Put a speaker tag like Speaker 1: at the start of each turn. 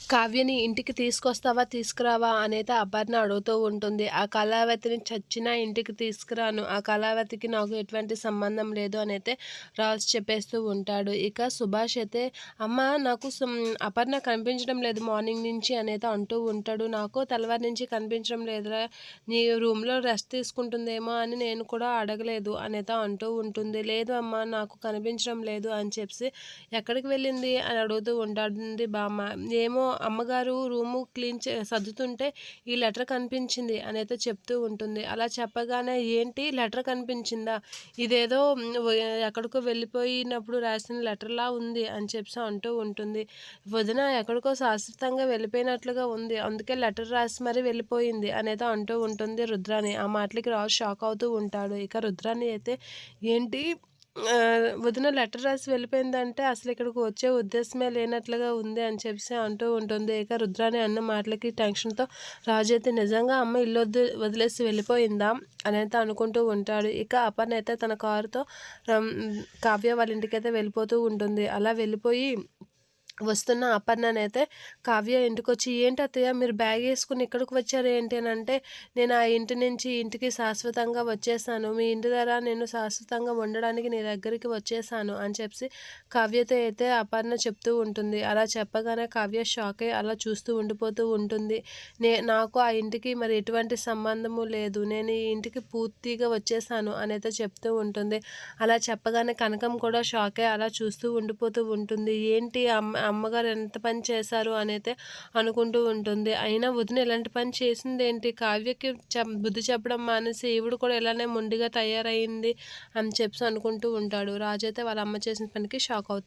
Speaker 1: కావ్యని ఇంటికి తీసుకొస్తావా? తీసుకురావా? అనైతే అపర్ణ అడుగుతూ ఉంటుంది. ఆ కళావతిని చచ్చినా ఇంటికి తీసుకురాను. ఆ కళావతికి నాకు ఎటువంటి సంబంధం లేదు అనైతే రాజు చెప్పేస్తూ ఉంటాడు. ఇక సుభాష్ అయితే అమ్మ నాకు అపర్ణ కనిపించడం లేదు మార్నింగ్ నుంచి అనైతే అంటూ ఉంటాడు. నాకు తెల్లవారి నుంచి కనిపించడం లేదురా. నీ రూమ్‌లో రెస్ట్ తీసుకుంటుందేమో అని నేను కూడా అడగలేదు అనైతే అంటూ ఉంటుంది. లేదు అమ్మ నాకు కనిపించడం లేదు అని చెప్పి ఎక్కడికి వెళ్ళింది అని అడుగుతూ ఉంటుంది బామ్మ. ఏమో అమ్మగారు రూము క్లీన్ సర్దుతుంటే ఈ లెటర్ కనిపించింది అనైతే చెప్తూ ఉంటుంది. అలా చెప్పగానే ఏంటి లెటర్ కనిపించిందా? ఇదేదో ఎక్కడికో వెళ్ళిపోయినప్పుడు రాసిన లెటర్‌లా ఉంది అని చెప్పి అంటూ ఉంటుంది. వదిన ఎక్కడికో శాశ్వతంగా వెళ్ళిపోయినట్లుగా ఉంది. అందుకే లెటర్ రాసి మరి వెళ్ళిపోయింది అనైతే అంటూ ఉంటుంది రుద్రాని. ఆ మాటలకి రాజు షాక్ అవుతూ ఉంటాడు. ఇక రుద్రాని అయితే ఏంటి వదిన లెటర్ రాసి వెళ్ళిపోయిందంటే అసలు ఇక్కడికి వచ్చే ఉద్దేశమే లేనట్లుగా ఉంది అని చెప్పేసి అంటూ ఉంటుంది. ఇక రుద్రాని అన్న మాటలకి టెన్షన్‌తో రాజు అయితే నిజంగా అమ్మ ఇల్లు వదిలేసి వెళ్ళిపోయిందా అనైతే అనుకుంటూ ఉంటాడు. ఇక అపర్ణ అయితే తన కారుతో కావ్య వాళ్ళ ఇంటికైతే వెళ్ళిపోతూ ఉంటుంది. అలా వెళ్ళిపోయి వస్తున్న అపర్ణనైతే కావ్య ఇంటికొచ్చి, "ఏంటి అత్తయ్య మీరు బ్యాగ్ యేసుకొని ఇక్కడికి వచ్చారు ఏంటి?" అనంటే, "నేను ఆ ఇంటి నుంచి ఇంటికి శాశ్వతంగా వచ్చేసాను. మీ ఇంటి దగ్గర నేను శాశ్వతంగా ఉండడానికి నీ దగ్గరికి వచ్చేసాను" అని చెప్పి కావ్యతో అయితే అపర్ణ చెప్తూ ఉంటుంది. అలా చెప్పగానే కావ్య షాక్ అయ్యి అలా చూస్తూ ఉండిపోతూ ఉంటుంది. నాకు ఆ ఇంటికి మరి ఎటువంటి సంబంధము లేదు. నేను ఈ ఇంటికి పూర్తిగా వచ్చేసాను అనైతే చెప్తూ ఉంటుంది. అలా చెప్పగానే కనకం కూడా షాక్ అయ్యి అలా చూస్తూ ఉండిపోతూ ఉంటుంది. ఏంటి అమ్మగారు ఎంత పని చేశారు అనైతే అనుకుంటూ ఉంటుంది. అయినా వదిన ఇలాంటి పని చేసిందేంటి? కావ్యకి బుద్ధి చెప్పడం మానేసి ఈవిడ కూడా ఇలానే మొండిగా తయారయింది అని చెప్పి అనుకుంటూ ఉంటాడు. రాజైతే వాళ్ళ అమ్మ చేసిన పనికి షాక్ అవుతాడు.